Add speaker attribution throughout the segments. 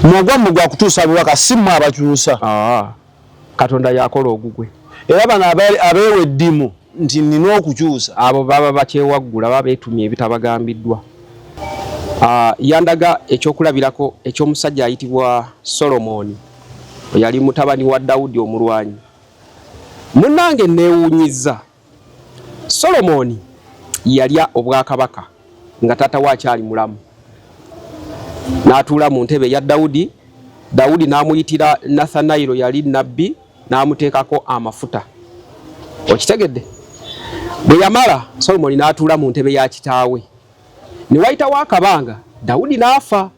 Speaker 1: Mugwamu gwa kutuusa bubaka simu abakyusa.
Speaker 2: Katonda yakola ogugwe.
Speaker 1: Era bano abeewa eddimu nti nina okukyusa.
Speaker 2: Abo baba bakyewaggula baba beetumya ebitabagambiddwa. Yandaga ekyokulabirako eky'omusajja ayitibwa Solomoni. Yali mutabani wa Dawudi omulwanyi. Munnange neewuunyiza. Solomoni yalya obwakabaka nga taata we akyali mulamu. N'atuula mu ntebe ya Dawudi. Dawudi n'amuyitira Nathanailo yali nabbi n'amuteekako amafuta. Okitegedde? Bwe yamala Solomoni n'atuula mu ntebe ya kitaawe. Ne wayitawo akabanga Dawudi n'afa.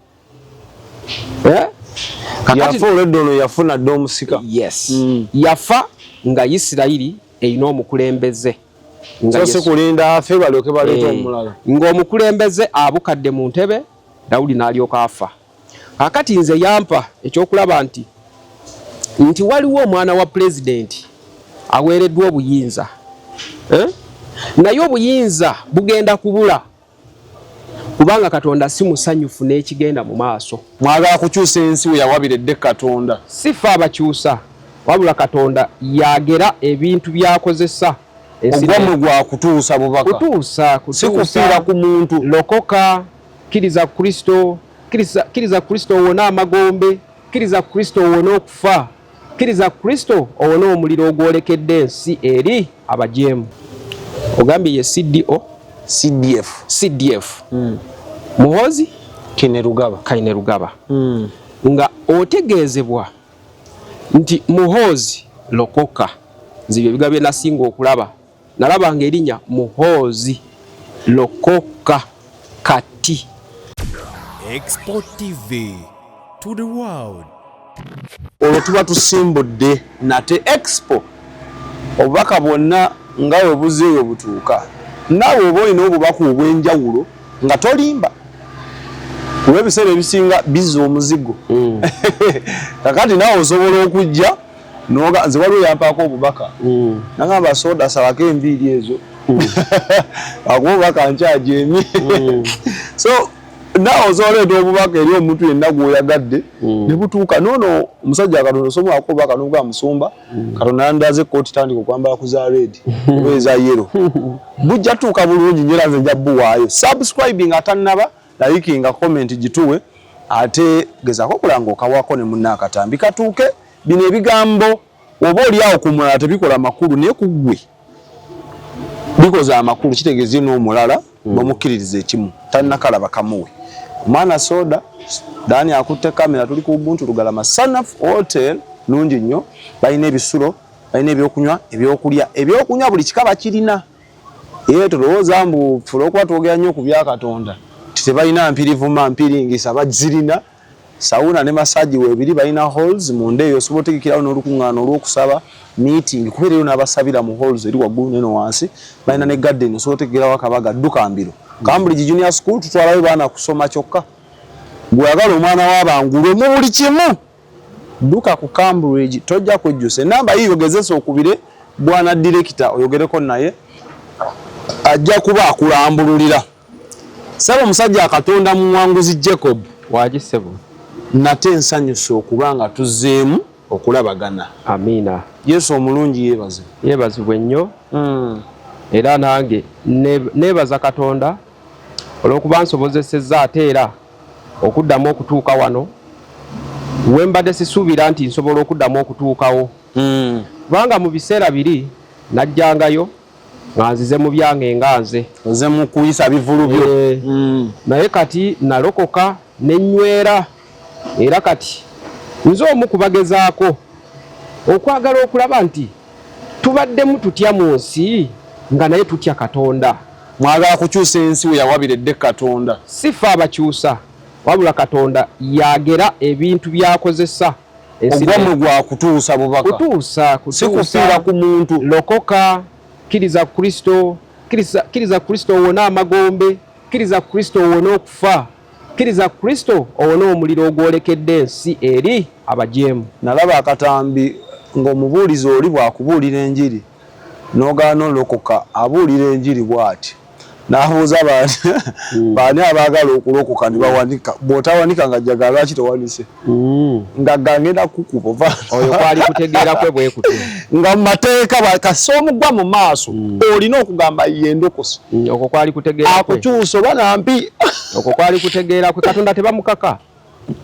Speaker 1: Yafa olw'eddono yafuna dda omusika.
Speaker 2: Yes. Yafa nga Isirayiri erina omukulembeze.
Speaker 1: So kulinda afe balyoke baleeta omulala.
Speaker 2: Ng'omukulembeze abukadde mu ntebe, Dawudi n'alyoka afa. Kakati nze yampa ekyokulaba nti waliwo omwana wa pulezidenti aweereddwa obuyinza. Naye obuyinza bugenda kubula. Kubanga Katonda si musanyufu n'ekigenda mu maaso.
Speaker 1: Mwagala kukyusa ensi we yawabiredde Katonda.
Speaker 2: Sifa abakyusa. Wabula Katonda yagera ebintu byakozesa.
Speaker 1: Ogwamu gwa kutuusa bubaka.
Speaker 2: Kutuusa.
Speaker 1: Si kufiira ku muntu.
Speaker 2: Lokoka, kkiriza Kristo, kkiriza Kristo owona amagombe, kkiriza Kristo owona okufa, kkiriza Kristo owona omuliro ogwolekedde ensi eri abajeemu. Ogambye ye CDF. Muhoozi Kainerugaba. Nga otegeezebwa nti Muhoozi Lokoka. Nzibye ebiga bye nasinga okulaba. Nalabanga erinnya Muhoozi Lokoka kati.
Speaker 3: Export TV to the world.
Speaker 1: Olwo tuba tusimbudde nate Expo obubaka bwonna nga obuzeeyo butuuka. Naawe oba olina obubaka obw'enjawulo nga tolimba. Kuba ebiseera ebisinga bizza omuzigo. Kakati naawe osobola okujja nze waliwo yampaako obubaka. Nagamba soda salako enviiri ezo. Akuba obubaka nkyajeemye. So naawe osoboleeta obubaka eri omuntu yenna gw'oyagadde ne butuuka. Noono omusajja Katonda osobolako obubaka n'obwa musumba. Katonda yandaze ekkooti tandika okwambala ku za red oba eza yero. Bujja tuuka bulungi nyera nze nja buwaayo. Subscribing atannaba, likinga comment gituwe. Ate gezaako okulanga okawako ne munna akatambi katuuke. Bino ebigambo oba oliawo ku mulala tebikola makulu naye ku ggwe bikoza amakulu kitegeeze n'omulala bamukkiririza ekimu tannakalaba kamuwe. Omwana soda Dani akutte kamera tuli ku Ubuntu Lugalama Sanaf Hotel nungi nnyo. Balina ebisulo, balina ebyokunywa, ebyokulya buli kikaba kirina. Tulowooza mbu fula okuba twogera nnyo ku bya Katonda tebalina mpirivuma mpiringisa bazirina. Sauna ne massage webiri balina halls munda eyo osobola otegekerawo n'olukuŋŋaana olw'okusaba meeting kubeerayo n'abasabira mu halls eri waggulu neno wansi. Balina ne garden osobola otegekerawo akabaga dduka mbiro. Cambridge Junior School tutwalayo baana kusoma kyokka. Gwagala omwana w'abangulu mu buli kimu dduka ku Cambridge tojja kujjusa. Enamba yiyo gezesa okubire bwana director oyogereko naye ajja kuba akulambululira. Saba omusajja Katonda muwanguzi Jacob
Speaker 2: wagisebo
Speaker 1: nate nsanyusa okubanga tuzzeemu okulabagana.
Speaker 2: Amiina.
Speaker 1: Yesu omulungi yeebaze.
Speaker 2: Yeebazibwe nnyo. Era nange neebaza Katonda olw'okuba nsobozesezza ate era okuddamu okutuuka wano. Wembadde sisuubira nti nsobola okuddamu okutuukawo. Kubanga mu biseera biri najjangayo nga nzize mu byange nga nze.
Speaker 1: Nze mu kuyisa bivulu byo.
Speaker 2: Naye kati nalokoka nenywera. Era kati nze omu kubagezaako okwagala okulaba nti tubaddemu tutya mu nsi nga naye tutya Katonda.
Speaker 1: Mwagala kukyusa ensi we yawabiredde Katonda.
Speaker 2: Sifa abakyusa. Wabula Katonda yagera ebintu byakozesa.
Speaker 1: Ogwamu gwa kutuusa bubaka.
Speaker 2: Kutuusa.
Speaker 1: Si kufiira ku muntu.
Speaker 2: Lokoka, kkiriza Kristo, kkiriza Kristo owona amagombe, kkiriza Kristo owona okufa, kkiriza Kristo owona omuliro ogwolekedde ensi eri abajeemu.
Speaker 1: Nalaba akatambi ng'omubuulizi oli bw'akubuulira enjiri n'ogaana olokoka abuulira enjiri bw'ati. n'abuuza baani abaagala okulokoka ne bawanika bw'otawanika nga jjaga lwaki tewanise nga gangenda kukuba
Speaker 2: oyo kwali kutegeera kwe bwe kutu
Speaker 1: nga mu mateeka bakasi omugwa mu maaso olina okugamba ye ndokosi
Speaker 2: okwo kwali kutegeera kwe
Speaker 1: akukyusa oba nampi
Speaker 2: okwo kwali kutegeera kwe Katonda tebamukaka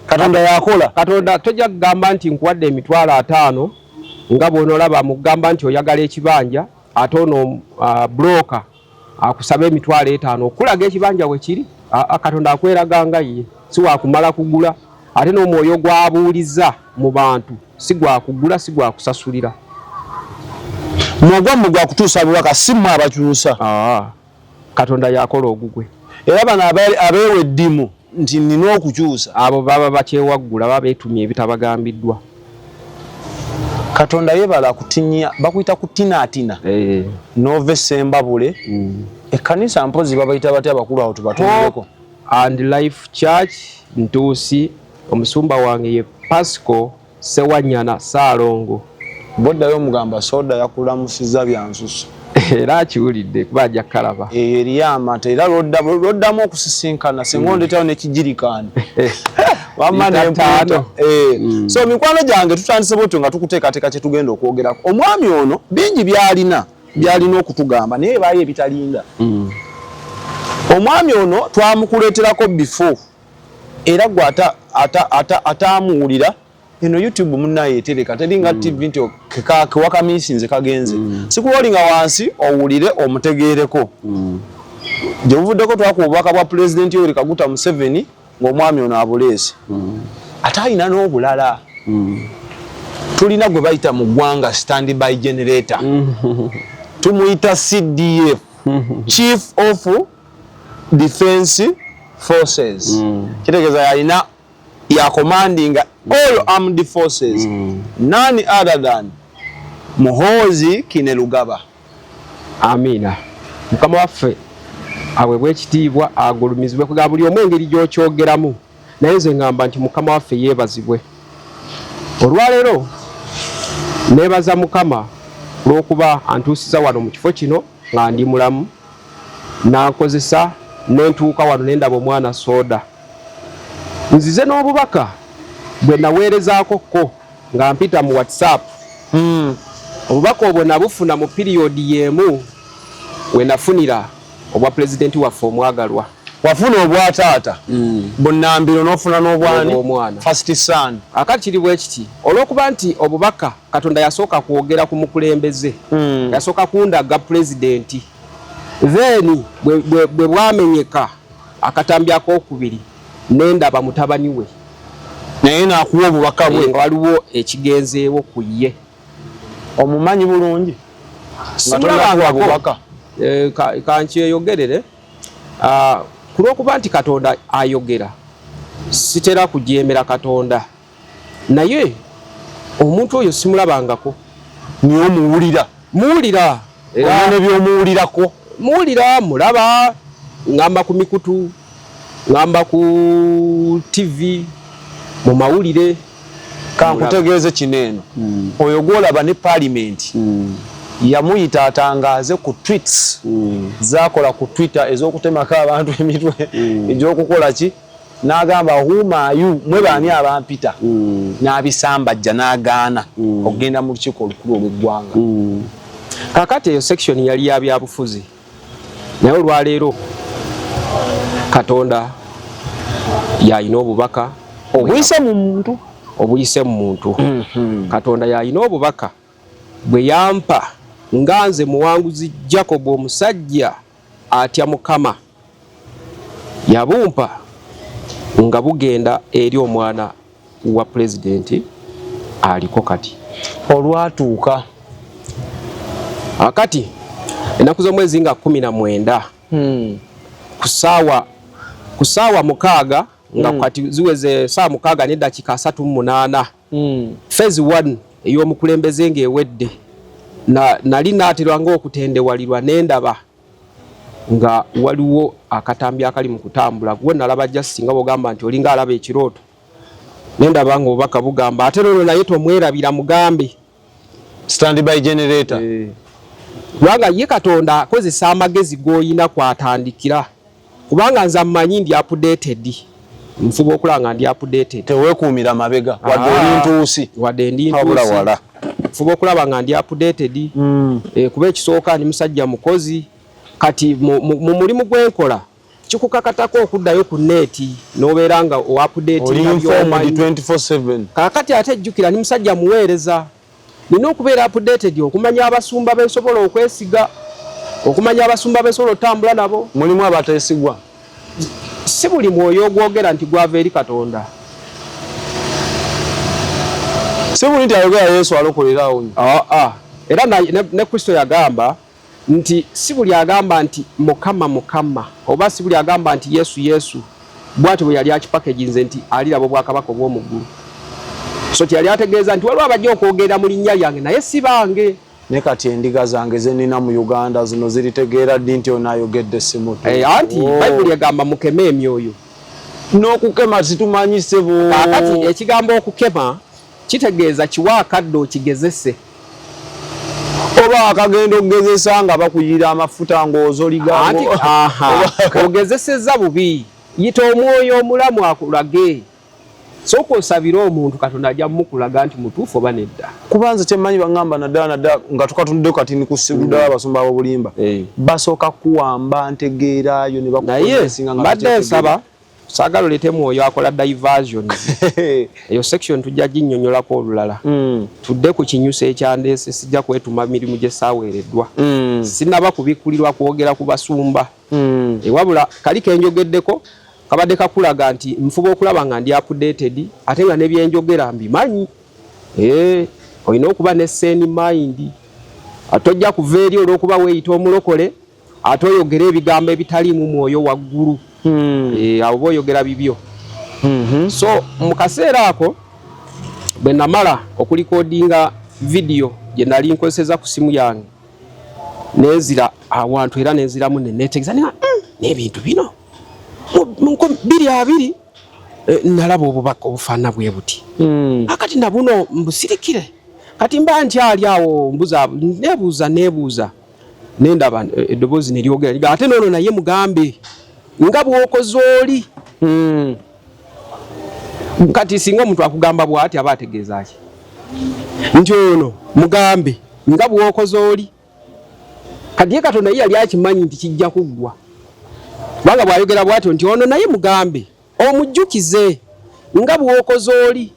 Speaker 1: Katonda yakola
Speaker 2: Katonda tojja kugamba nti nkuwadde emitwalo 5 nga bw'onoolaba mugamba nti oyagala ekibanja ate ono broker akusaba emitwalo 5 okulaga ekibanja we kiri Katonda akweraga nga ye si wakumala kugula ate n'omwoyo gwabuuliza mu bantu si gwakugula si gwakusasulira
Speaker 1: mwogwa mu gwakutuusa bubaka si mmwe abakyusa
Speaker 2: Katonda yakola ogugwe
Speaker 1: era bano abeewa eddimu nti nina okukyusa
Speaker 2: abo baba bakyewaggula baba beetumya ebitabagambiddwa
Speaker 1: Katonda yebala kutinya bakuyita kutinaatina nove sembabule ekkanisa mpozi babayita batya abakulu awo tubatumuleko
Speaker 2: and Life Church Ntuusi omusumba wange ye Pasco Sewanyana Saalongo
Speaker 1: boddayo omugamba soda yakulamusiza byansusu
Speaker 2: era akiwulidde kuba ajja kalaba
Speaker 1: eri amata era loddamu okusisinkana sengondeetawo nekijirikaani wamma nempano so mikwano gyange tutandise bwetyo nga tukuteekateeka kye tugenda okwogerako omwami ono bingi byalina okutugamba naye baayo ebitalinda omwami ono twamukuleeterako before era gwe ataamuwulira eno YouTube munnaye etereka teringa TV nti kewakamisinze kagenze sikuwolinga wansi owulire omutegeereko gye buvuddeko twakuba obubaka bwa Pulezidenti Yoweri Kaguta Museveni ng'omwami ono abuleese ate alina n'obulala tulina gwe bayita mu ggwanga standby generator tumuyita CDF Chief of Defence Forces kitegeeza yalina ya commanding all armed forces none other than Muhoozi Kainerugaba.
Speaker 2: Amina mukama waffe aweebwe ekitiibwa agulumizibwe kuga buli omu engeri gy'okyogeramu naye nze ngamba nti mukama waffe yeebazibwe olwaleero neebaza mukama olw'okuba antuusiza wano mu kifo kino nga ndi mulamu n'ankozesa n'entuuka wano n'endaba omwana Soda nzize n'obubaka bwe naweerezaako ko nga mpita mu WhatsApp obubaka obwo nabufuna mu piriyodi y'emu we nafunira obwa pulezidenti waffe omwagalwa
Speaker 1: wafuna obwa taata bunnambiro n'ofuna n'obwani
Speaker 2: omwana
Speaker 1: first son
Speaker 2: akati kiri bwe kiti olw'okuba nti obubaka Katonda yasooka kwogera ku mukulembeze yasooka kundaga pulezidenti then bwe bwamenyeka akatambi ak'okubiri nendaba mutabani we
Speaker 1: naye n'akuwa obubaka bwe
Speaker 2: nga waliwo ekigenzeewo ku ye
Speaker 1: omumanyi bulungi
Speaker 2: simulabangako kankyeyogerere ku lw'okuba nti Katonda ayogera sitera kujeemera Katonda naye omuntu oyo simulabangako
Speaker 1: niyo muwulira era nebyomuwulirako
Speaker 2: muwulira mulaba ngamba ku mikutu ngamba ku TV mu mawulire
Speaker 1: kankutegeeze kineeno oyo gwolaba ne parliament yamuyita atangaze ku tweets zakola ku Twitter ez'okutemako abantu emitwe egy'okukola ki n'agamba humayu mwe baani abampita n'abisambajja n'agaana okugenda mu lukiiko olukulu olw'eggwanga
Speaker 2: kakati eyo section yali ya byabufuzi naye olwaleero Katonda yalina obubaka
Speaker 1: obuyise mu muntu
Speaker 2: Katonda yalina obubaka bwe yampa nga nze muwanguzi Jacob omusajja atya Mukama yabumpa nga bugenda eri omwana wa pulezidenti aliko kati
Speaker 1: olwatuuka
Speaker 2: akati ennaku z'omwezi nga 19 ku ssaawa 6 nga kati ziweze saa 6 n'eddakiika 38 phase 1 ey'omukulembeze ng'ewedde nali naaterwa ng'okutendewalirwa n'endaba nga waliwo akatambi akali mu kutambula gwe nalaba just nga bw'ogamba nti olinga alaba ekirooto n'endaba ng'obubaka bugamba ate nono naye tomwerabira mugambe
Speaker 1: standby generator
Speaker 2: kubanga ye Katonda akozesa amagezi g'oyina kwatandikira kubanga nze mmanyi ndi updated nfuba okulanga ndi updated
Speaker 1: teweekuumira mabega wadde oli ntuusi
Speaker 2: wadde ndi
Speaker 1: wabula wala
Speaker 2: nfuba okulaba nga ndi updated kuba ekisooka ndi musajja mukozi kati mu mulimu gwenkola kikukakatako okuddayo ku neeti n'obeera nga o-update
Speaker 1: 24/7
Speaker 2: kakati ate ejjukira ni musajja muweereza nina okubeera updated okumanya abasumba bensobola okwesiga okumanya abasumba bensobola otambula nabo
Speaker 1: mulimu abateesigwa
Speaker 2: si buli mwoyo ogwogera nti gwava eri Katonda
Speaker 1: si buli nti ayogera Yesu alokolerawo
Speaker 2: era ne Kristo yagamba nti si buli agamba nti mukama oba si buli agamba nti Yesu bw'atyo bwe yali akipakeginze nti aliraba obwakabaka obw'omu ggulu so yali ategeeza nti waliwo abajja okwogera mu linnya lyange naye si bange
Speaker 1: ne kati endiga zange ze nnina mu Uganda zino ziritegeera ddi nti onaayogedde simutu
Speaker 2: anti Bayibuli egamba mukeme emyoyo
Speaker 1: n'okukema situmanyi ssebo
Speaker 2: kakati ekigambo okukema kitegeeza kiwa akadde okigezese
Speaker 1: oba akagenda okugezesa nga bakuyira amafuta ng'ozoligango
Speaker 2: ogezesezza bubi yita omwoyo omulamu akulage sooka osabire omuntu Katonda ajja mukulaga nti mutuufu oba nedda
Speaker 1: kuba nze kyemmanyi baŋŋamba naddala nga tukatunudde kati nikusibuddala abasumba abobulimba basooka kuwamba ntegeerayo ne
Speaker 2: bakunaye mbadde nsaba saagala oleete mwoyo akola diversion eyo section tujja ginnyonnyolako olulala tudde ku kinyusa ekyandeese sijja kwetuma mirimu gye saaweereddwa sinaba kubikkulirwa kwogera ku basumba wabula kali kenjogeddeko kabadde kakulaga nti nfuba okulaba nga ndi updated ate nga nebyenjogera mbimanyi olina okuba ne sane mind atojja kuva eri olw'okuba weeyita omulokole ate oyogera ebigambo ebitaliimu mwoyo waggulu abo boyogera bibyo so mu kaseera ako bwe namala okulikodinga video gye nali nkozeseza ku simu yange nezira awantu era nenziramu neneetegeeza n'ebintu bino mu 2 nalaba obubaka obufaana bwe buti akati nabuno mbusirikire kati mba nti ali awo nebuuza nendaba eddoboozi neryogera ate noono naye mugambe nga bw'okoze oli kati singa omuntu akugamba bw'ati aba ategeeza ki nti ono mugambe nga bw'okoze oli kati ye Katonda ye yali akimanyi nti kijja kuggwa kubanga bw'ayogera bw'atyo nti ono naye mugambe omujjukize nga bw'okoze oli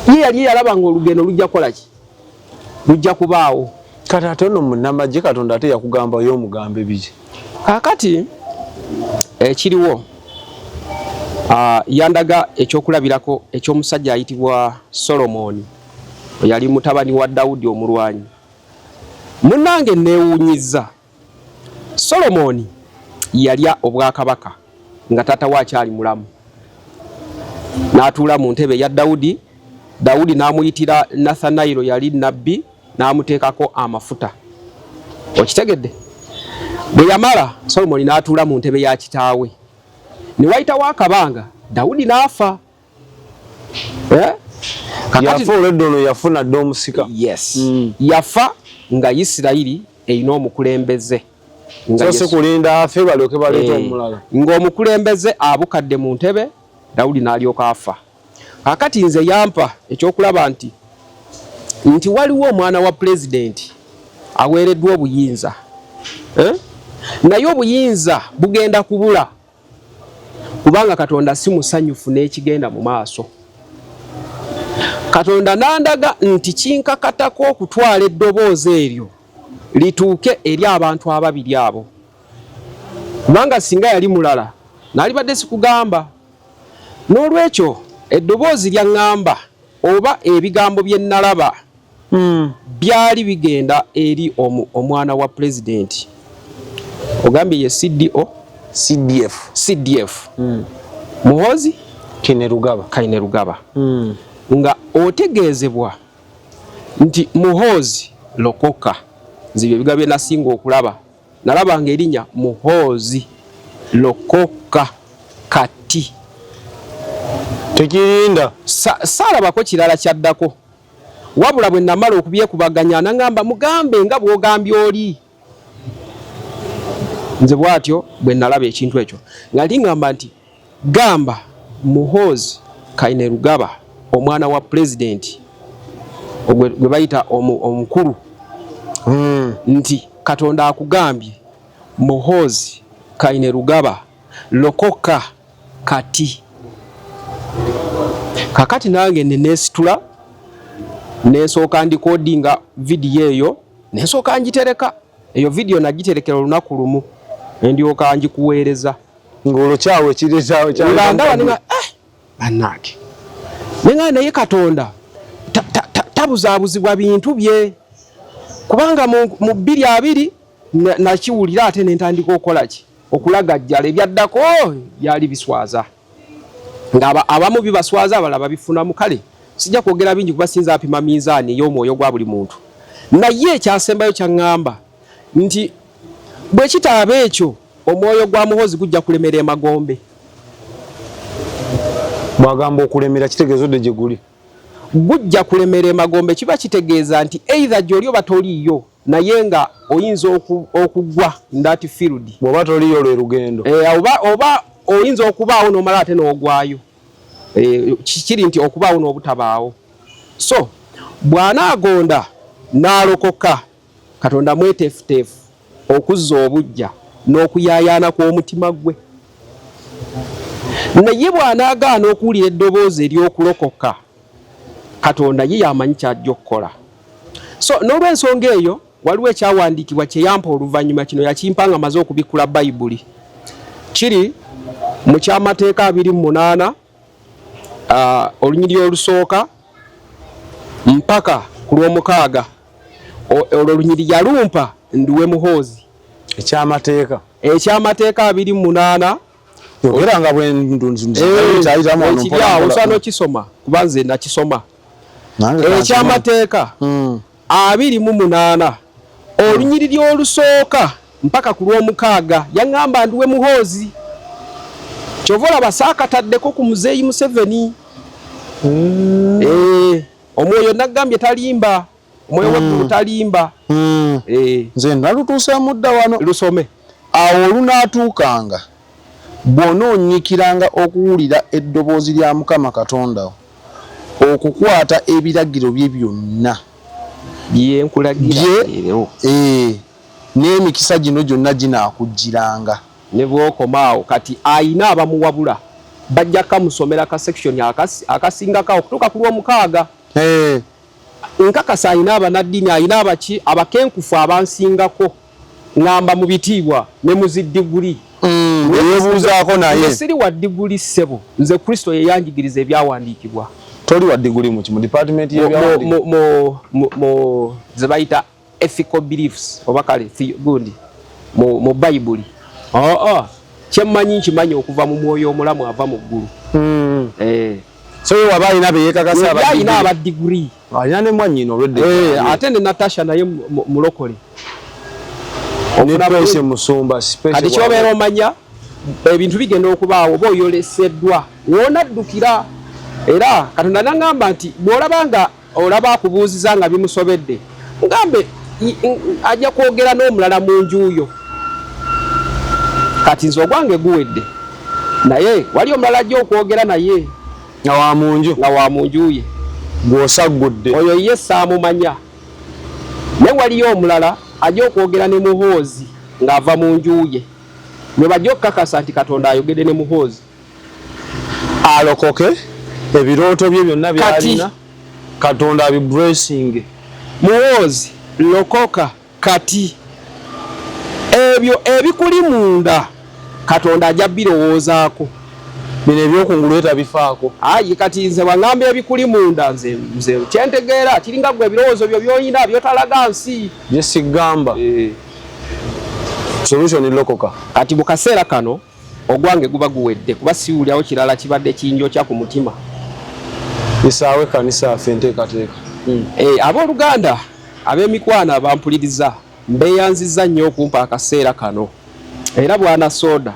Speaker 2: ye yali yalaba nga olugendo lujja kukola ki lujja kubaawo
Speaker 1: kati ate ono munnamagye Katonda ate yakugamba yo omugambe biki
Speaker 2: kakati ekiriwo yandaga ekyokulabirako eky'omusajja ayitibwa Solomoni yali mutabani wa Dawudi omulwanyi munnange neewuunyiza Solomoni yalya obwakabaka nga taata we akyali mulamu n'atuula mu ntebe ya Dawudi n'amuyitira Nathanailo yali nabbi n'amuteekako amafuta okitegedde bwe yamala Solomoni n'atuula mu ntebe ya kitaawe ne wayitawo akabanga Dawudi n'afa
Speaker 1: yafa olweddono yafuna dde omusika
Speaker 2: yafa nga Isirayiri erina omukulembeze
Speaker 1: so kulinda afe balyoke baleeta omulala
Speaker 2: ng'omukulembeze abukadde mu ntebe Dawudi n'alyoka afa kakati nze yampa ekyokulaba nti waliwo omwana wa pulezidenti aweereddwa obuyinza naye obuyinza bugenda kubula kubanga Katonda si musanyufu n'ekigenda mu maaso Katonda nandaga nti kinkakatako okutwala eddoboozi eryo lituuke eri abantu ababiri abo kubanga singa yali mulala nalibadde sikugamba n'olwekyo eddoboozi lyaŋŋamba oba ebigambo bye nalaba byali bigenda eri omwana wa pulezidenti ogambye ye CDF Muhoozi Kainerugaba nga otegeezebwa nti Muhoozi lokoka nzibye ebigambo bye nasinga okulaba nalabanga erinnya Muhoozi lokoka kati
Speaker 1: tekirinda
Speaker 2: saalabako kirala kyaddako wabula bwe namala okubyekubaganya nangamba mugambe nga bw'ogambye oli. Nze bwatyo bwe nalaba ekintu ekyo nga lingamba nti gamba Muhoozi Kainerugaba omwana wa pulezidenti gwe bayita omukulu nti Katonda akugambye Muhoozi Kainerugaba lokoka kati. Kakati nange nesitula nesooka ndikodinga vidiyo eyo nesooka ngitereka. Eyo vidiyo nagiterekera olunaku lumu ndyoka ngikuweereza
Speaker 1: ng'olwo kyawe kireetawo
Speaker 2: ngandaba ninga bannange ninga naye Katonda tabuzaabuzibwa bintu bye kubanga mu 2 nakiwulira ate nentandika okolaki okulagajjala ebyaddako byali biswaza nga abamu bibaswaza abalaba bifunamu. Kale sijja kwogera bingi kubasinza apima mizaani ey'omwoyo gwa buli muntu. Naye ekyasembayo kyaŋŋamba nti bwe kitaaba ekyo omwoyo gwa Muhoozi gujja kulemera emagombe.
Speaker 1: bwagamba okulemera kitegeeza odde gye guli
Speaker 2: gujja kulemera emagombe. Kiba kitegeeza nti either gy'oli oba toliiyo naye nga oyinza okugwa ndati field
Speaker 1: bw'oba toliiyo lwe lugendo
Speaker 2: oba oyinza okubaawo n'omala ate n'ogwayo. Kiri nti okubaawo n'obutabaawo. So bw'anaagonda n'alokoka Katonda mweteefuteefu okuzza obujja n'okuyaayaana kw'omutima gwe. Naye bw'anaagaana okuwulira eddoboozi ery'okulokoka Katonda ye yamanyi kyajja okukola. So n'olw'ensonga eyo waliwo ekyawandiikibwa kye yampa oluvannyuma kino yakimpa nga maze okubikula Bayibuli. Kiri mu kyamateeka 28 olunyiriri olusooka mpaka ku lw'omukaaga. Olwo olunyiriri yalumpa Nduwe Muhoozi.
Speaker 1: ekyamateeka
Speaker 2: 28
Speaker 1: yogera nga bwe
Speaker 2: ekiryawo osaana okisoma kuba nze nakisoma. Ekyamateeka 28 olunyiriri olusooka mpaka ku lw'omukaaga yaŋŋamba Nduwe Muhoozi. Kyova olaba saakataddeko ku Muzeeyi Museveni. Omwoyo nagambye talimba. Omwoyo waggulu talimba.
Speaker 1: Nze nalutuusamu dda wano
Speaker 2: lusome.
Speaker 1: Awo olunaatuukanga bw'onoonyikiranga okuwulira eddoboozi lya Mukama Katonda okukwata ebiragiro bye byonna
Speaker 2: bye nkulagira leero
Speaker 1: n'emikisa gino gyonna ginaakujjiranga.
Speaker 2: Ne bw'okomaawo kati ayina abamuwabula bajja kamusomera ka section akasingako okutuuka ku lw'omukaaga. Nkakasa ayina abanaddiini ayina abaki abakenkufu abansingako ngamba mu bitiibwa ne muziddiguli.
Speaker 1: Yeebuuzaako naye
Speaker 2: siri wa diguli ssebo nze Kristo ye yanjigiriza ebyawandiikibwa.
Speaker 1: Toli wa diguli mu department
Speaker 2: mu ze bayita ethical beliefs oba kale gundi mu Bayibuli. Kyemmanyi nkimanyi okuva mu mwoyo omulamu ava mu ggulu.
Speaker 1: So waba alina beyeekakasa
Speaker 2: alina abadiguli
Speaker 1: alina ne mwannyina olwedde
Speaker 2: ate ne Natasha naye mulokole
Speaker 1: omunabese musumba
Speaker 2: kati kyobeera omanya ebintu bigenda okubaawo oba oyoleseddwa woonaddukira. Era Katonda naŋŋamba nti bw'olabanga olaba akubuuziza nga bimusobedde ngambe ajja kwogera n'omulala mu njuuyo. Kati nze ogwange guwedde naye wali omulala ajja okwogera naye
Speaker 1: nga
Speaker 2: wa mu nju ye
Speaker 1: gw'osaggudde.
Speaker 2: Oyo ye saamumanya. Naye waliyo omulala ajja okwogera ne Muhoozi ng'ava mu nju ye. Mwe bajja okukakasa nti Katonda ayogedde ne Muhoozi
Speaker 1: alokoke ebirooto bye byonna byalina Katonda abiblessing.
Speaker 2: Muhoozi lokoka kati ebyo ebikuli munda Katonda ajja birowoozaako.
Speaker 1: Bino ebyokungulu etabifaako.
Speaker 2: Ayi kati nze bangamba ebikuli munda nze kyentegeera kiringa gwe ebirowoozo byo by'olina by'otalaga nsi.
Speaker 1: Bye sigamba. Solution lokoka.
Speaker 2: Kati mu kaseera kano ogwange guba guwedde kuba siwulyawo kirala kibadde kinjokya ku mutima.
Speaker 1: Isaawe kanisa affe nteekateeka.
Speaker 2: Abooluganda ab'emikwano abampuliriza mbeeyanzizza nnyo okumpa akaseera kano. Era bwana Soda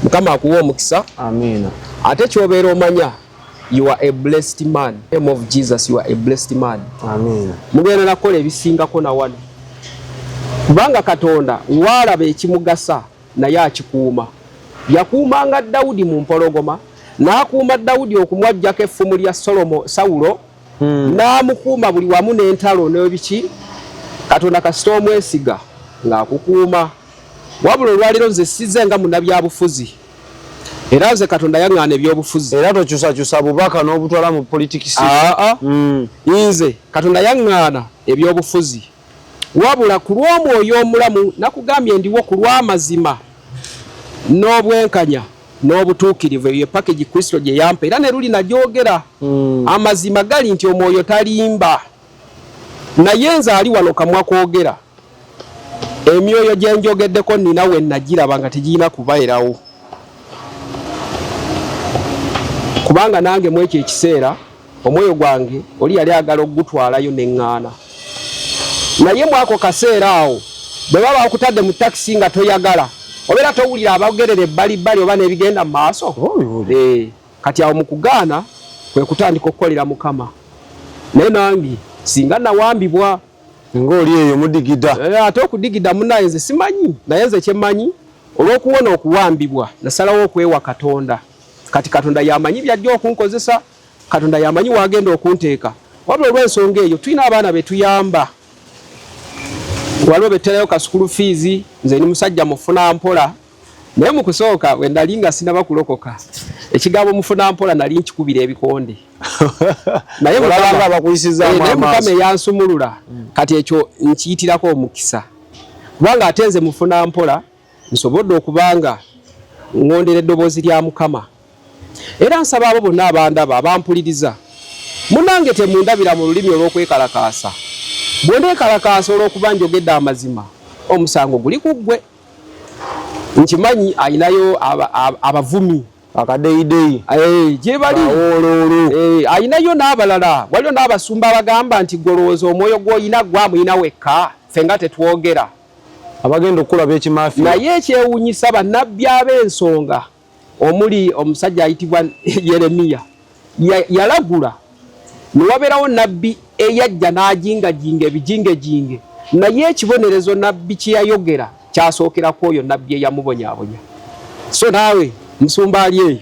Speaker 2: Mukama akuwa omukisa.
Speaker 1: Amiina.
Speaker 2: Ate kyobeera omanya you are a blessed man. In the name of Jesus, you are a blessed man.
Speaker 1: Amen.
Speaker 2: Mugenda nakola ebisingako na wano. Kubanga Katonda walaba ekimugasa naye akikuuma. Yakuumanga Dawudi mu mpologoma, n'akuuma Dawudi okumwajjako effumu lya Sawulo, n'amukuuma buli wamu n'entalo n'ebiki. Katonda kasita omwesiga ng'akukuuma. Wabula olwaliro nze sizze nga munnabyabufuzi. Era nze Katonda yaŋŋaana ebyobufuzi. Era
Speaker 1: tokyusakyusa bubaka n'obutwala mu politics.
Speaker 2: Nze Katonda yaŋŋaana ebyobufuzi. Wabula ku lw'omwoyo omulamu nakugambye ndiwo ku lw'amazima n'obwenkanya n'obutuukirivu eyo package Kristo gye yampa era ne luli nagyogera. Amazima gali nti omwoyo talimba. Naye nze ali wano kamwa kwogera. Emyoyo gye njogeddeko nnina we nagiraba nga tegirina kubayirawo. Kubanga nange mu ekyo ekiseera omwoyo gwange oli yali agala okugutwalayo n'eŋŋaana. Naye mwako kaseera awo bwe baba bakutadde mu takisi nga toyagala obeera towulira abagerera ebbalibbali oba n'ebigenda mu maaso. Kati awo mu kugaana kwe kutandika okukolera Mukama. Naye nange singa nawambibwa
Speaker 1: ng'oli eyo mudigida.
Speaker 2: Ate okudigida munnaye nze simanyi. Naye nze kyemmanyi olw'okuwona okuwambibwa nasalawo okwewa Katonda. Kati Katonda yamanyi byajja okunkozesa. Katonda yamanyi wagenda okunteeka. Wabula olw'ensonga eyo tulina abaana be tuyamba. Waliwo betterayo ka school fees, nze ni musajja mufuna mpola. Naye mu kusooka we ndali nga sinaba kulokoka. Ekigambo mufuna mpola nali nkikubira ebikonde. Naye Mukama yansumulula. Kati ekyo nkiyitirako omukisa. Kubanga ate nze mufuna mpola nsobodde okubanga ngondera eddoboozi lya Mukama. Era nsaba abo bonna abandaba abampuliriza. Munange temundabira mu lulimi olw'okwekalakaasa. Bwe ndeekalakaasa olw'okuba njogedde amazima, omusango guli ku ggwe. Nkimanyi ayinayo abavumi
Speaker 1: akadeyideyi
Speaker 2: gye bali ayinayo n'abalala. Waliwo n'abasumba abagamba nti golowooza omwoyo gw'oyina gwamuyina wekka, ffe nga tetwogera
Speaker 1: abagenda okulaba ekimaafi.
Speaker 2: Naye ekyewuunyisa bannabbi ab'ensonga omuli omusajja ayitibwa Yeremiya yalagula ne wabeerawo nabbi eyajja n'ajingajinga ebijingejinge. Naye ekibonerezo nabbi kye yayogera kyasookerako oyo nabbi eyamubonyaabonya. So naawe musumba ali eyo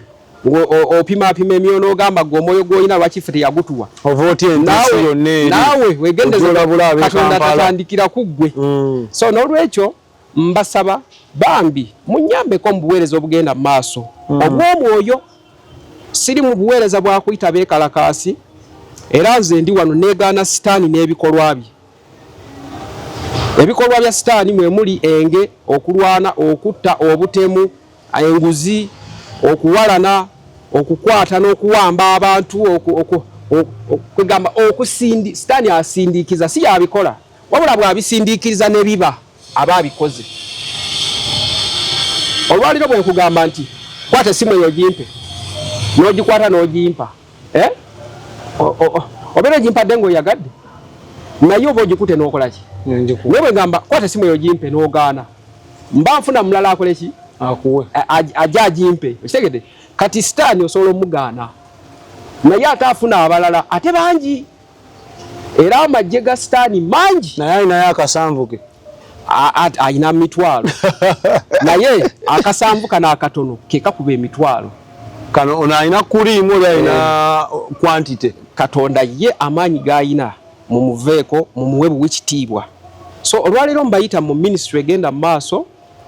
Speaker 2: opima emyoyo n'ogamba gwe omwoyo gw'olina lwaki ffe teyagutuwa. Naawe wegendeze Katonda tatandikira ku ggwe. So n'olwekyo mbasaba bambi munnyambeko mu buweereza obugenda mu maaso obw'omwoyo. Siri mu buweereza bwa kuyita beekalakaasi. Era nze ndi wano negaana sitaani n'ebikolwa bye. Ebikolwa bya sitaani mwe muli enge, okulwana, okutta, obutemu, enguzi, okuwalana, okukwata n'okuwamba abantu, okugamba okusindi. Sitaani asindiikiza si yabikola, wabula bw'abisindiikiriza ne biba aba abikoze. Olwaliro bwe nkugamba nti kwata essimu eyo gimpe, n'ogikwata n'ogimpa. Obeera ogimpadde ng'oyagadde, naye oba ogikute n'okola ki? Naye bwe ngamba kwata essimu eyo gimpe n'ogaana, mba nfuna mulala akole ki?
Speaker 1: Akuwe.
Speaker 2: Ajja agimpe. Okitegedde? Kati sitaani osobola omugaana. Naye ate afuna abalala ate bangi. Era amagye ga sitaani mangi.
Speaker 1: Naye alinayo akasanvu ke.
Speaker 2: Ayina mitwalo. Naye akasanvu kano akatono ke kakuba emitwalo.
Speaker 1: Kano ono alina kuliimu oli alina quantity.
Speaker 2: Katonda ye amaanyi g'ayina mumuveeko mumuwe buwekitiibwa. So olwaliro mbayita mu ministry egenda mu maaso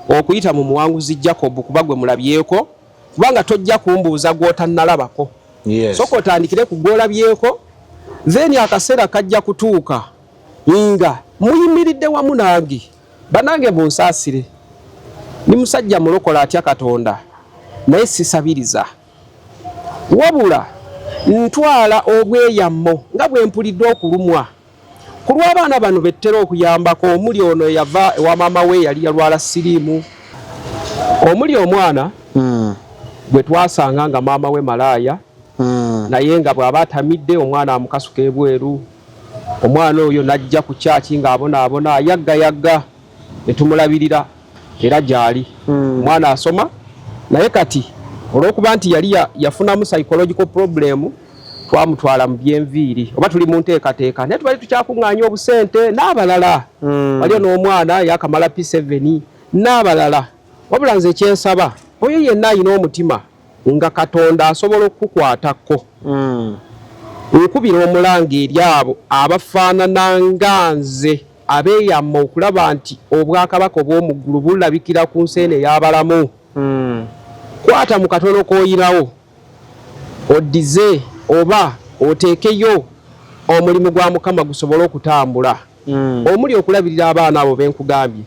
Speaker 2: okuyita mu muwanguzi Jacob kuba gwe mulabyeko, kubanga tojja kumbuuza gw'otannalabako.
Speaker 1: Yes.
Speaker 2: So kotandikire ku gw'olabyeko, then akaseera kajja kutuuka nga muyimiridde wamu nange. Banange munsaasire. Ni musajja mulokola atya Katonda, naye sisabiriza. Wabula ntwala obweyammo nga bwe mpulidde okulumwa. Ku lw'abaana bano bettera okuyambako, omuli ono yava ewa maama we yali yalwala siriimu. Omuli omwana gwe twasanga nga maama we malaaya, naye nga bw'aba atamidde omwana amukasuka ebweru. Omwana oyo najja ku kyaki ng'abonaabona ayaggayagga, ne tumulabirira era gy'ali. Omwana asoma, naye kati olw'okuba nti yali yafunamu psychological problem, twamutwala mu byenviiri oba tuli mu nteekateeka naye tubali tukyakuŋŋaanya obusente n'abalala waliyo n'omwana yakamala P7 n'abalala wabula nze kyensaba oyo yenna alina omutima nga Katonda asobola okukukwatako nkubira omulanga eri abo abafaanana nga nze abeeyamma okulaba nti obwakabaka obw'omuggulu bulabikira ku nsi eno ey'abalamu kwata mu katono k'oyinawo oddize oba oteekeyo omulimu gwa Mukama gusobole okutambula omuli okulabirira abaana abo benkugambye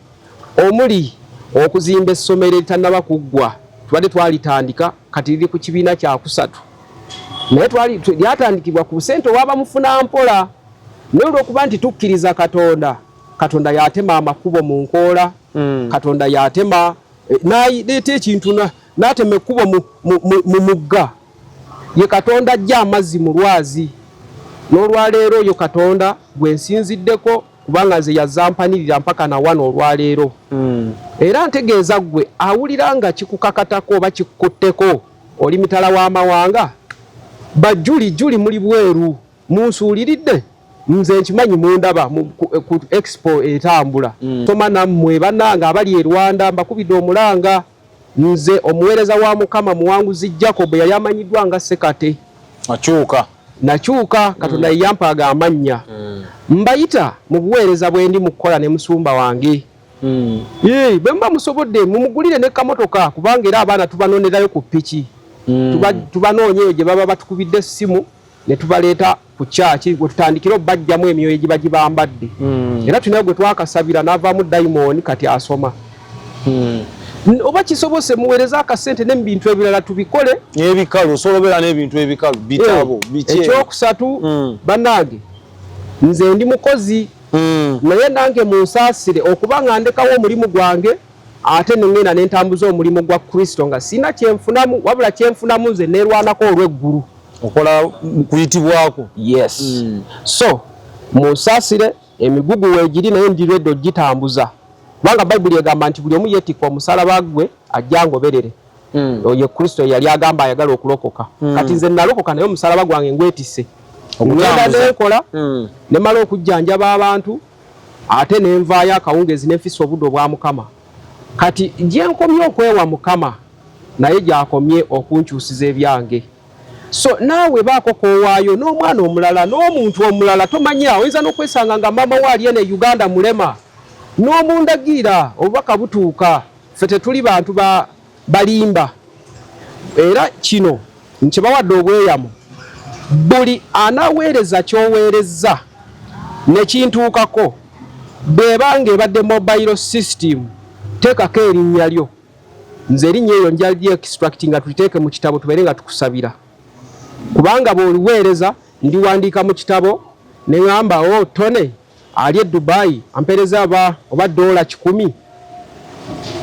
Speaker 2: omuli okuzimba essomero eritannaba kuggwa tubadde twalitandika kati liri ku kibiina kyakusatu naye lyatandikibwa ku busente obwabamufuna mpola naye olw'okuba nti tukkiriza Katonda yatema amakubo mu nkoola Katonda yatema n'aleeta ekintu n'atema ekkubo mu mugga ye Katonda ajja amazzi mu lwazi n'olwaleero oyo Katonda gwe nsinziddeko kubanga nze yazampanirira mpaka na wano olwaleero era ntegeeza gwe awulira nga kikukakatako oba kikukutteko oli mitala w'amawanga bajjuli muli bweru munsuuliridde nze nkimanyi mundaba ku expo etambula soma nammwe bannanga abali e Rwanda mbakubidde omulanga nze omuweereza wa Mukama muwanguzi Jacob yali amanyiddwa nga Sekate nakyuka Katonda yampaga amannya mbayita mu buweereza bwe ndi mu kukola ne musumba wange bwe mba musobodde mumugulire ne kamotoka kubanga era abaana tubanonerayo ku piki tubanonyeyo gye baba batukubidde essimu ne tubaleeta ku kyaki gwe tutandikira obbajjamu emyoyo giba gibambadde era tunayo gwe twakasabira n'avaamu dayimoni kati asoma oba kisobose muweereza akasente n'ebintu ebirala tubikole
Speaker 1: ebikalu osolobera n'ebintu ebikalu bitabo
Speaker 2: ekyokusatu bannange nze ndi mukozi naye nange munsaasire okuba nga ndekawo omulimu gwange ate nengenda nentambuza omulimu gwa Kristo nga sina kyenfunamu wabula kyenfunamu nze neerwanako olw'eggulu
Speaker 1: okola kuyitibwako
Speaker 2: yes so munsaasire emigugu weegiri naye ndirwedde ogitambuza kubanga Bayibuli egamba nti buli omu yeetikka omusalaba gwe ajja ngoberere oyo Kristo yali agamba ayagala okulokoka kati nze nalokoka naye omusalaba gwange ngwetisse ngenda nekola nemala okujjanjaba abantu ate nenvaayo akawungezi nenfisa obudde obwa Mukama kati gyenkomye okwewa Mukama naye gyakomye okunkyusiza ebyange so naawe baako kowaayo n'omwana omulala n'omuntu omulala tomanya oyinza n'okwesanga nga mama waali ene Uganda mulema n'omundagira obubaka butuuka ffe tetuli bantu balimba era kino nkibawadde obweyamo buli anaweereza kyoweereza nekintuukako bwebanga ebadde mobile system teekako erinnya lyo nze erinnya eryo njali extract nga tuliteeke mu kitabo tubeere nga tukusabira kubanga bwoliweereza ndiwandiika mu kitabo ne ŋŋamba Tone ali e Dubai ampereza oba $10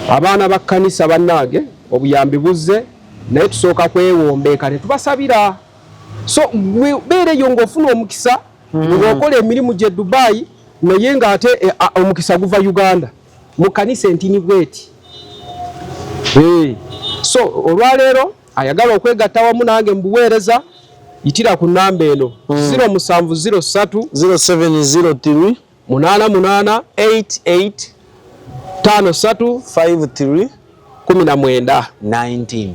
Speaker 2: abaana ba kkanisa bannange obuyambi buzze naye tusooka kwewombeeka ne tubasabira so beereyo ng'ofuna omukisa ng'okola emirimu gye Dubai naye ng'ate omukisa guva Uganda mu kkanisa entini bweti so olwaleero ayagala okwegatta wamu nange mbuweereza yitira ku namba eno 0703
Speaker 1: 0703
Speaker 2: 88
Speaker 1: 88
Speaker 2: 53
Speaker 1: 53
Speaker 2: 19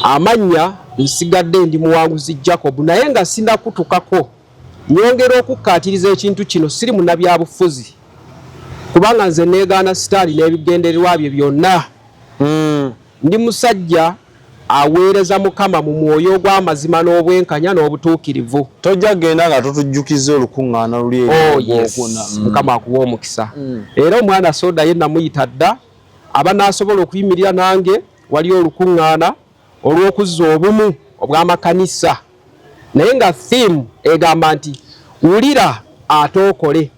Speaker 2: amannya nsigadde ndi muwanguzi Jacob naye nga sinakutukako nyongera okukkaatiriza ekintu kino siri munnabyabufuzi kubanga nze neegaana sitaali n'ebigendererwa bye byonna ndi musajja aweereza Mukama mu mwoyo ogw'amazima n'obwenkanya n'obutuukirivu
Speaker 1: tojja genda nga tutujjukiza olukuŋŋaana luli
Speaker 2: Mukama akuwa omukisa era omwana Soda ye namuyita dda aba n'asobola okuyimirira nange wali olukuŋŋaana olw'okuzza obumu obw'amakanisa naye nga theme egamba nti wulira ate okole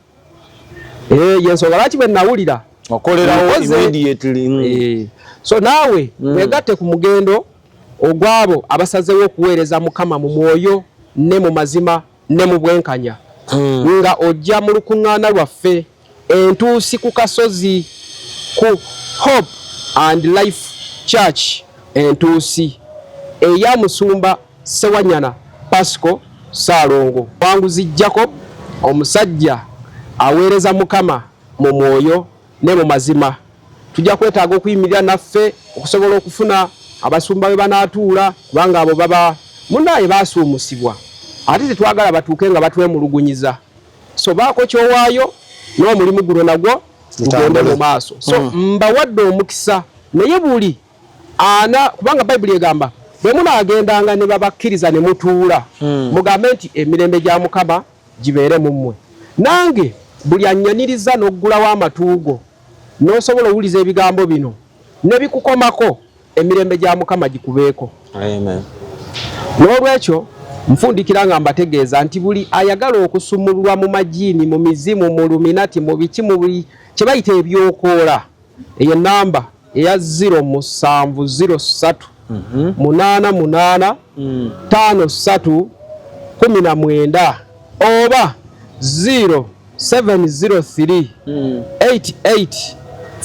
Speaker 2: yensonga lwaki bwe nawulira
Speaker 1: okolerawo immediately
Speaker 2: so naawe wegatte ku mugendo ogwabo abasazeewo okuweereza Mukama mu mwoyo ne mu mazima ne mu bwenkanya nga ojja mu lukuŋŋaana lwaffe entuusi ku kasozi ku Hope and Life Church entuusi eya musumba Sewanyana Pasco Ssaalongo wanguzijjako omusajja aweereza Mukama mu mwoyo ne mu mazima. Tujja kwetaaga okuyimirira naffe okusobola okufuna abasumba be banaatuula kubanga abo baba munnaye baasuumusibwa ate tetwagala batuuke nga batwemulugunyiza. So baako kyowaayo n'omulimu guno nagwo gugende mu maaso. So mbawadde omukisa naye buli ana kubanga Bayibuli egamba bwe munaagendanga ne babakkiriza ne mutuula mugambe nti emirembe gya Mukama gibeere mu mmwe. Nange buli annyaniriza n'oggulawo amatuugo n'osobola owuliza ebigambo bino ne bikukomako emirembe gya Mukama gikubeeko.
Speaker 1: Amen.
Speaker 2: N'olwekyo nfundikira nga mbategeeza nti buli ayagala okusumululwa mu majiini mu mizimu mu luminati mu biki mu buli kye bayita ebyokoola eyo namba eya 0703 88 53 19 oba 0703 88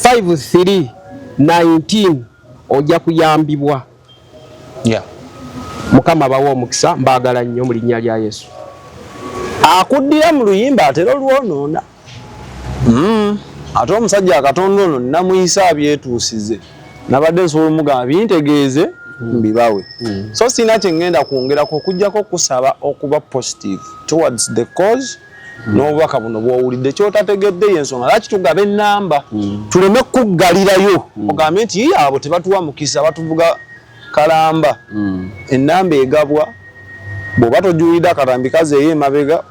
Speaker 2: 53 19 ojja kuyambibwa.
Speaker 1: Yeah.
Speaker 2: Mukama bawa omukisa mbaagala nnyo mu linnya lya Yesu.
Speaker 1: Akuddira mu luyimba atera olwonoona. Ate omusajja Katonda ono namuyisa abyetuusize nabadde nsobola omugamba bintegeeze mbibawe. So sina kye ngenda kwongerako okujjako kusaba okuba positive towards the cause n'obubaka buno bw'owulidde kyotategedde y'ensonga lwaki tugaba ennamba tuleme kuggalirayo ogambe nti abo tebatuwa mukisa batuvuga kalamba. Ennamba egabwa bw'oba tojulidde akatambi kazeeyo emabega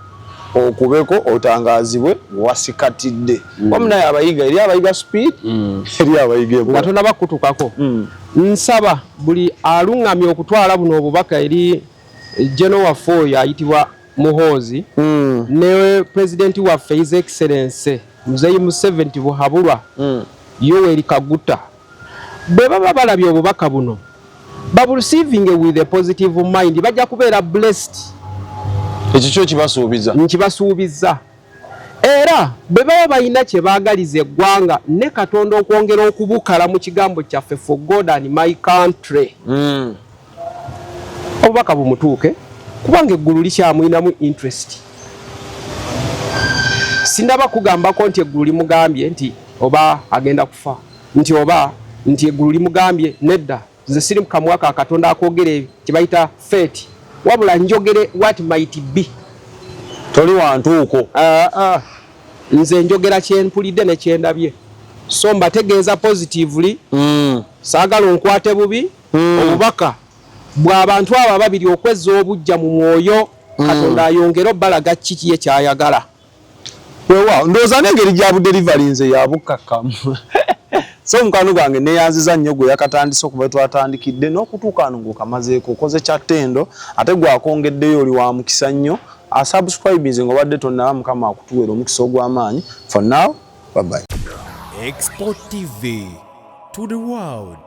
Speaker 1: okubeko otangazibwe wasikatidde. Omunaye abayiga eri abayiga speed eri abayiga ebwa
Speaker 2: Katonda bakutukako. Nsaba buli alungamye okutwala buno obubaka eri General waffe oyo ayitibwa Muhoozi ne President waffe His Excellency Muzeeyi Museveni Buhabulwa Yoweri Kaguta bwe baba balabye obubaka buno babu receiving with a positive mind bajja kubeera blessed.
Speaker 1: ekyo kibasuubiza
Speaker 2: nkibasuubiza era bwe baba balina kye baagaliza eggwanga ne Katonda okwongera okubukala mu kigambo kyaffe for God and my country. Obubaka bumutuuke kubanga eggulu likyamwinamu interest. Sindaba kugambako nti eggulu limugambye nti oba agenda kufa nti oba nti eggulu limugambye nedda. Nze siri mu kamwa ka Katonda akoogere kye bayita fate wabula njogere what might be.
Speaker 1: Toli wantuuko.
Speaker 2: Nze njogera kyempulidde ne kyendabye. So mbategeeza positively saagala onkwate bubi obubaka bw'abantu abo ababiri okwezza obujja mu mwoyo Katonda ayongera obbalaga kiki ye kyayagala.
Speaker 1: Weewaawo ndowooza n'engeri gyabu delivery nze yabukakkamu. So mukano gwange neyanziza nnyo gwe yakatandise okuba twatandikidde n'okutuuka wano ng'okamazeeko okoze kyattendo ate gwakongeddeyo oli wa mukisa nnyo. Asubscribinze ng'obadde tonnaba Mukama akutuweera omukisa ogw'amaanyi. For now, bye bye.
Speaker 3: Export TV to the world.